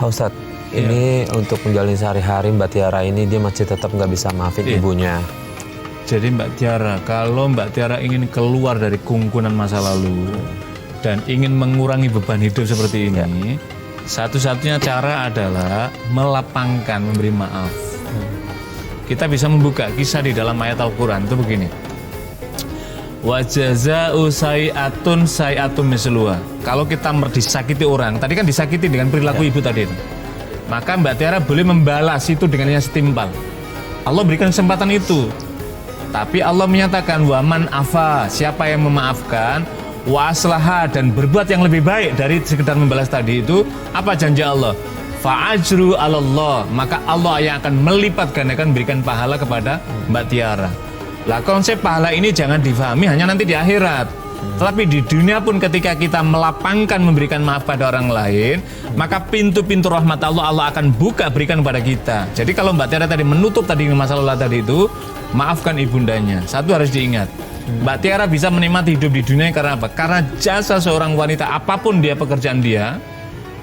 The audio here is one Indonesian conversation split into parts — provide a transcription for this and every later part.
Ustadz, ini untuk menjalani sehari-hari Mbak Tiara ini dia masih tetap nggak bisa maafin ibunya. Jadi Mbak Tiara, kalau Mbak Tiara ingin keluar dari kungkunan masa lalu dan ingin mengurangi beban hidup seperti ini, satu-satunya cara adalah melapangkan, memberi maaf. Kita bisa membuka kisah di dalam ayat Al-Quran itu begini. Wa jaza'u sayi'atun sayi'atun misluha. Kalau kita disakiti orang, tadi kan disakiti dengan perilaku ibu tadi itu, maka Mbak Tiara boleh membalas itu dengan yang setimpal. Allah berikan kesempatan itu. Tapi Allah menyatakan waman afa, siapa yang memaafkan, wa aslaha, dan berbuat yang lebih baik dari sekedar membalas tadi itu, apa janji Allah? Fa ajru 'alallah, maka Allah yang akan melipat gandakan berikan pahala kepada Mbak Tiara. Lah konsep pahala ini jangan difahami hanya nanti di akhirat. Tetapi di dunia pun ketika kita melapangkan memberikan maaf pada orang lain, maka pintu-pintu rahmat Allah akan buka berikan kepada kita. Jadi kalau Mbak Tiara tadi menutup tadi masalah tadi itu, maafkan ibundanya. Satu harus diingat, Mbak Tiara bisa menikmati hidup di dunia karena apa? Karena jasa seorang wanita, apapun dia pekerjaan dia,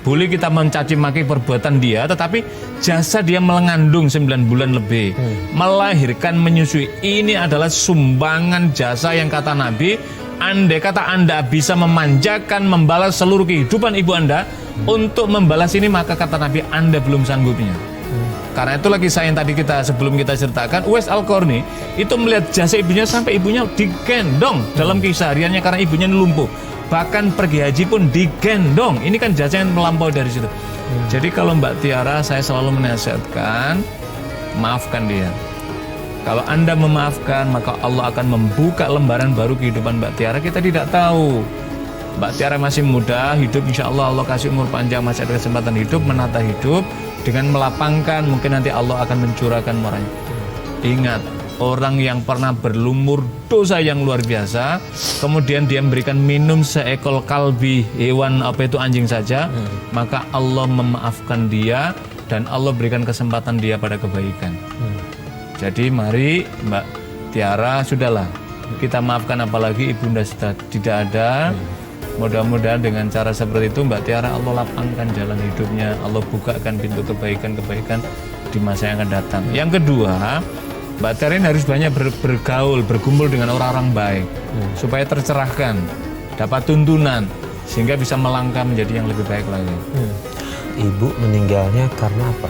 boleh kita mencaci maki perbuatan dia, tetapi jasa dia mengandung 9 bulan lebih, melahirkan, menyusui. Ini adalah sumbangan jasa yang kata Nabi, andai kata Anda bisa memanjakan, membalas seluruh kehidupan ibu Anda, untuk membalas ini, maka kata Nabi Anda belum sanggupnya. Karena itulah kisah yang tadi sebelum kita ceritakan, Uwais Al-Qarni itu melihat jasa ibunya sampai ibunya digendong dalam kesehariannya karena ibunya lumpuh. Bahkan pergi haji pun digendong. Ini kan jasa yang melampaui dari situ. Jadi kalau Mbak Tiara, saya selalu menasihatkan, maafkan dia. Kalau Anda memaafkan, maka Allah akan membuka lembaran baru kehidupan Mbak Tiara. Kita tidak tahu. Mbak Tiara masih muda, hidup insya Allah kasih umur panjang, masih ada kesempatan hidup, menata hidup. Dengan melapangkan, mungkin nanti Allah akan mencurahkan moranya. Ingat, orang yang pernah berlumur dosa yang luar biasa, kemudian dia memberikan minum seekor kalbi, hewan apa itu anjing saja, maka Allah memaafkan dia dan Allah berikan kesempatan dia pada kebaikan. Jadi mari Mbak Tiara, sudahlah, kita maafkan, apalagi ibunda sudah tidak ada. Mudah-mudahan dengan cara seperti itu Mbak Tiara Allah lapangkan jalan hidupnya, Allah bukakan pintu kebaikan-kebaikan di masa yang akan datang. Yang kedua, Mbak Tiara ini harus banyak bergaul, berkumpul dengan orang-orang baik, supaya tercerahkan, dapat tuntunan, sehingga bisa melangkah menjadi yang lebih baik lagi. Ibu meninggalnya karena apa?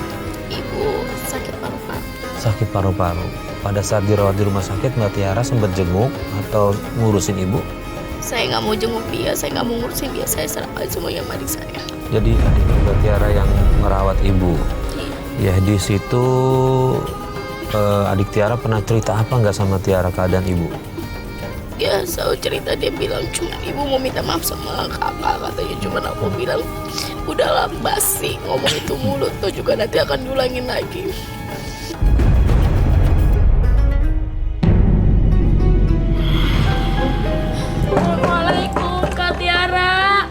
Ibu sakit paru-paru. Sakit paru-paru. Pada saat dirawat di rumah sakit, Mbak Tiara sempat jenguk atau ngurusin ibu? Saya nggak mau jenguk dia, saya nggak mau ngurusin dia, saya serahkan semuanya sama adik saya. Jadi adik Mbak Tiara yang merawat ibu. Ya di situ adik Tiara pernah cerita apa nggak sama Tiara keadaan ibu? Dia selalu cerita, dia bilang cuma ibu mau minta maaf sama kakak, katanya. Cuma aku bilang udahlah basi, ngomong itu mulut tuh juga nanti akan diulangin lagi. Assalamualaikum Kak Tiara.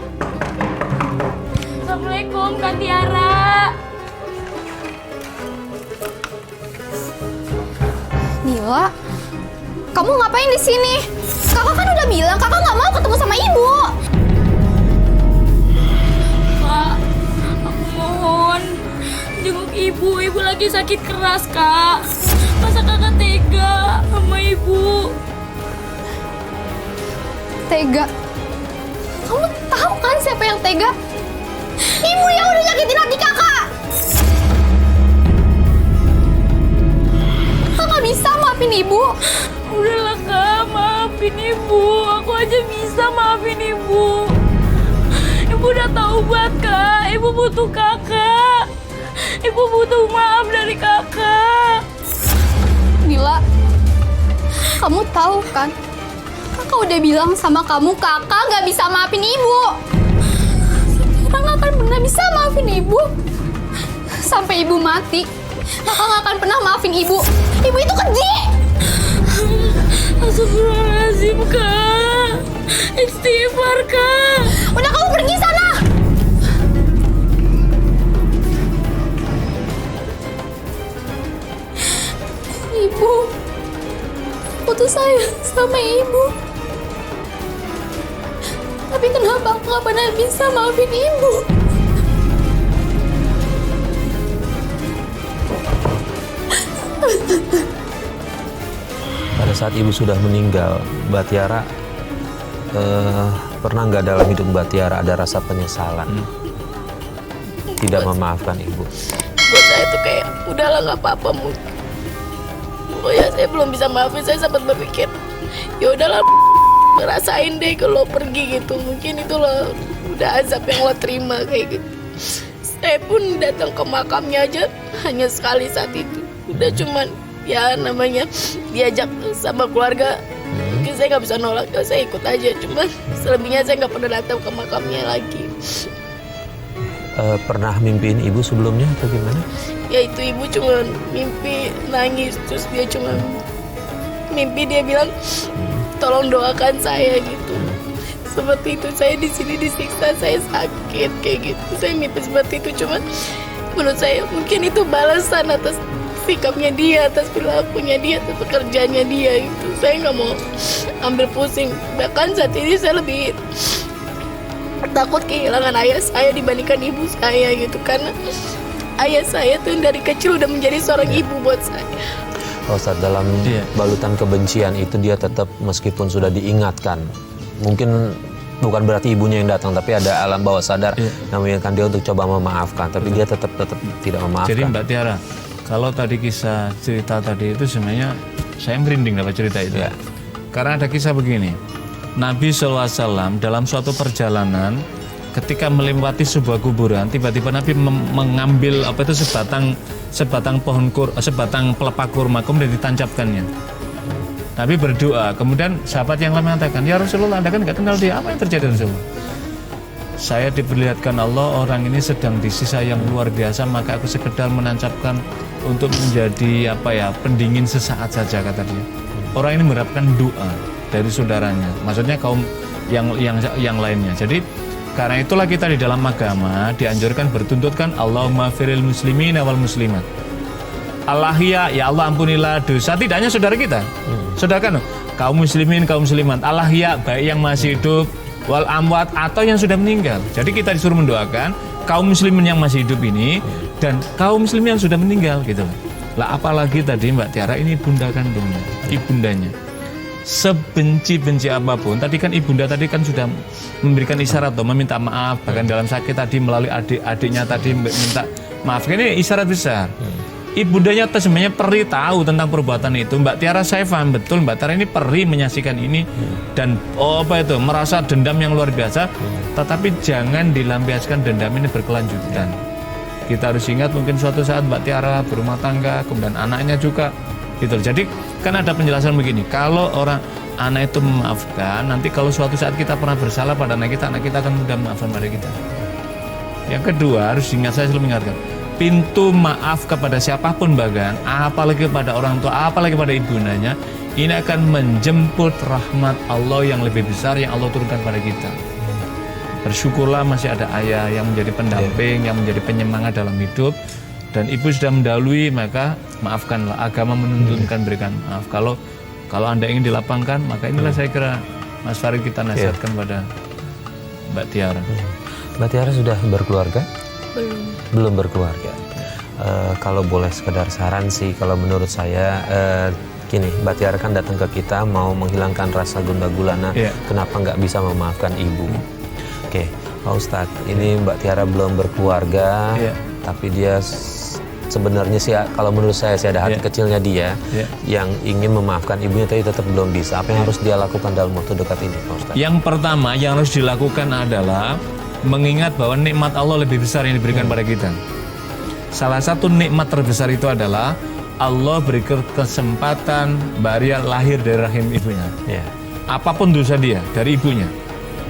Assalamualaikum Kak Tiara. Mila, kamu ngapain di sini? Kakak kan udah bilang kakak nggak mau ketemu sama ibu. Kak, aku mohon jenguk ibu. Ibu lagi sakit keras, Kak. Masa kakak tega sama ibu? Tega? Kamu tahu kan siapa yang tega? Ibu yang udah nyakitin hati kakak. Kakak bisa maafin ibu? Udahlah Kak, maafin ibu. Aku aja bisa maafin ibu. Ibu udah taubat Kak. Ibu butuh kakak. Ibu butuh maaf dari kakak. Mila, kamu tahu kan? Kakak udah bilang sama kamu kakak nggak bisa maafin ibu. Kakak nggak akan pernah bisa maafin ibu. Sampai ibu mati, kakak nggak akan pernah maafin ibu. Ibu itu keji. Astagfirullahaladzim Kak. Istighfar Kak. Udah kamu pergi sana. Ibu, aku tuh sayang sama ibu. Tapi kenapa aku nggak pernah bisa maafin ibu? Pada saat ibu sudah meninggal, Mbak Tiara pernah nggak dalam hidup Mbak Tiara ada rasa penyesalan, tidak memaafkan ibu? Buat saya tuh kayak udahlah nggak apa-apa mungkin. Oh ya saya belum bisa maafin, saya sempat berpikir ya udahlah ngerasain deh kalau pergi gitu, mungkin itulah udah azab yang lo terima kayak gitu. Saya pun datang ke makamnya aja hanya sekali saat itu, udah cuman ya namanya diajak sama keluarga, mungkin saya nggak bisa nolak, saya ikut aja, cuman selebihnya saya nggak pernah datang ke makamnya lagi. Pernah mimpiin ibu sebelumnya atau gimana? Ya itu ibu cuma mimpi nangis, terus dia cuma mimpi dia bilang tolong doakan saya gitu. Seperti itu, saya di sini disiksa, saya sakit kayak gitu. Saya mimpi seperti itu, cuma menurut saya mungkin itu balasan atas sikapnya dia, atas perilakunya dia, atas pekerjaannya dia itu. Saya nggak mau ambil pusing. Bahkan saat ini saya lebih takut kehilangan ayah saya dibandingkan ibu saya gitu, karena ayah saya tuh dari kecil udah menjadi seorang ibu buat saya. Oh, saat dalam balutan kebencian itu dia tetap meskipun sudah diingatkan, mungkin bukan berarti ibunya yang datang, tapi ada alam bawah sadar yang mengingatkan dia untuk coba memaafkan, tapi dia tetap tidak memaafkan. Jadi Mbak Tiara, kalau tadi kisah cerita tadi itu sebenarnya saya merinding dapat cerita itu. Ya. Karena ada kisah begini, Nabi SAW dalam suatu perjalanan ketika melewati sebuah kuburan, tiba-tiba Nabi mengambil sebatang pelepah kurma kemudian ditancapkannya. Nabi berdoa, kemudian sahabat yang lain mengatakan, ya Rasulullah, Anda kan nggak kenal dia, apa yang terjadi Rasulullah? Saya diperlihatkan Allah, orang ini sedang disisa yang luar biasa, maka aku sekedar menancapkan untuk menjadi pendingin sesaat saja, kata dia. Orang ini mengharapkan doa dari saudaranya, maksudnya kaum yang lainnya. Jadi karena itulah kita di dalam agama dianjurkan bertuntutkan Allahumma firil muslimina wal muslimat. Allahia, ya Allah ampunilah dosa tidak hanya saudara kita, saudara kan, kaum muslimin, kaum muslimat, Allahia, baik yang masih hidup, wal amwat, atau yang sudah meninggal. Jadi kita disuruh mendoakan kaum muslimin yang masih hidup ini dan kaum muslimin yang sudah meninggal gitu. Lah apalagi tadi Mbak Tiara ini bunda kandungnya, ibundanya. Sebenci-benci apapun, tadi kan ibunda tadi kan sudah memberikan isyarat atau meminta maaf, bahkan dalam sakit tadi melalui adiknya tadi minta maaf. Ini isyarat besar. Ibundanya sebenarnya perih tahu tentang perbuatan itu. Mbak Tiara saya paham betul, Mbak Tiara ini perih menyaksikan ini dan merasa dendam yang luar biasa. Tetapi jangan dilampiaskan dendam ini berkelanjutan. Kita harus ingat mungkin suatu saat Mbak Tiara berumah tangga, kemudian anaknya juga gitu. Jadi kan ada penjelasan begini, kalau anak itu memaafkan, nanti kalau suatu saat kita pernah bersalah pada anak kita akan mudah memaafkan pada kita. Yang kedua harus ingat, saya selalu mengingatkan, pintu maaf kepada siapapun bahkan, apalagi kepada orang tua, apalagi pada ibundanya, ini akan menjemput rahmat Allah yang lebih besar yang Allah turunkan pada kita. Bersyukurlah masih ada ayah yang menjadi pendamping, yang menjadi penyemangat dalam hidup. Dan ibu sudah mendahului, maka maafkanlah. Agama menuntutkan berikan maaf. Kalau Anda ingin dilapangkan, maka inilah saya kira Mas Farid kita nasihatkan pada Mbak Tiara. Mbak Tiara sudah berkeluarga? Belum berkeluarga. Kalau boleh sekedar saran sih, kalau menurut saya gini, Mbak Tiara kan datang ke kita mau menghilangkan rasa gundah gulana, kenapa nggak bisa memaafkan ibu? Oke, Pak Ustadz, ini Mbak Tiara belum berkeluarga, tapi dia sebenarnya sih kalau menurut saya sih ada hati kecilnya dia yang ingin memaafkan ibunya, tapi tetap belum bisa. Apa yang harus dia lakukan dalam waktu dekat ini, Pak Ustadz? Yang pertama yang harus dilakukan adalah mengingat bahwa nikmat Allah lebih besar yang diberikan pada kita. Salah satu nikmat terbesar itu adalah Allah berikan kesempatan Maria lahir dari rahim ibunya. Apapun dosa dia dari ibunya,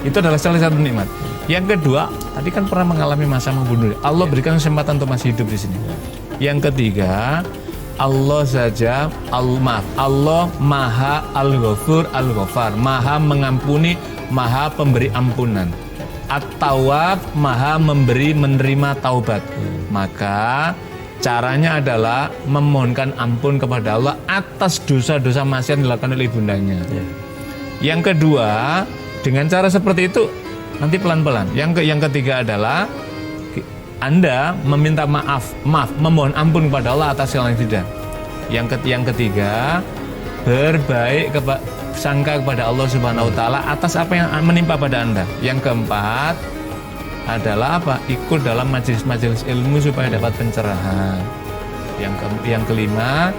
itu adalah salah satu nikmat. Yang kedua, tadi kan pernah mengalami masa membunuh. Allah berikan kesempatan untuk masih hidup di sini. Yang ketiga, Allah Maha Al-Ghafur Al-Ghafar, Maha mengampuni, Maha pemberi ampunan. At-Tawwab, Maha memberi menerima taubat. Maka caranya adalah memohonkan ampun kepada Allah atas dosa-dosa maksiat yang dilakukan oleh ibundanya. Yang kedua, dengan cara seperti itu nanti pelan-pelan. Yang ketiga adalah Anda meminta maaf, memohon ampun kepada Allah atas yang tidak. Yang ketiga, berbaik sangka kepada Allah Subhanahu wa taala atas apa yang menimpa pada Anda. Yang keempat adalah apa? Ikut dalam majelis-majelis ilmu supaya dapat pencerahan. Yang kelima,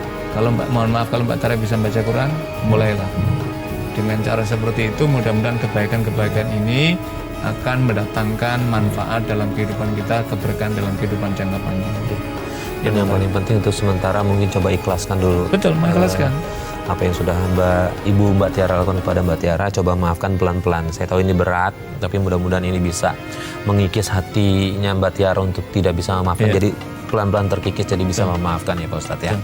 mohon maaf kalau Mbak Tiara bisa baca Quran, mulailah. Dengan cara seperti itu mudah-mudahan kebaikan-kebaikan ini akan mendatangkan manfaat dalam kehidupan kita, keberkahan dalam kehidupan jangka panjang. Dan yang paling penting untuk sementara mungkin coba ikhlaskan dulu. Betul, mengikhlaskan. Apa yang sudah Mbak Tiara lakukan kepada Mbak Tiara, coba maafkan pelan-pelan. Saya tahu ini berat, tapi mudah-mudahan ini bisa mengikis hatinya Mbak Tiara untuk tidak bisa memaafkan. Jadi pelan-pelan terkikis jadi bisa memaafkan ya Pak Ustadz ya.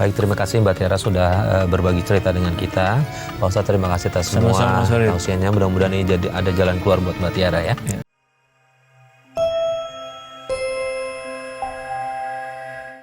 Baik, terima kasih Mbak Tiara sudah berbagi cerita dengan kita. Pak Ustadz terima kasih atas semua tausiahnya. Mudah-mudahan ini jadi ada jalan keluar buat Mbak Tiara ya.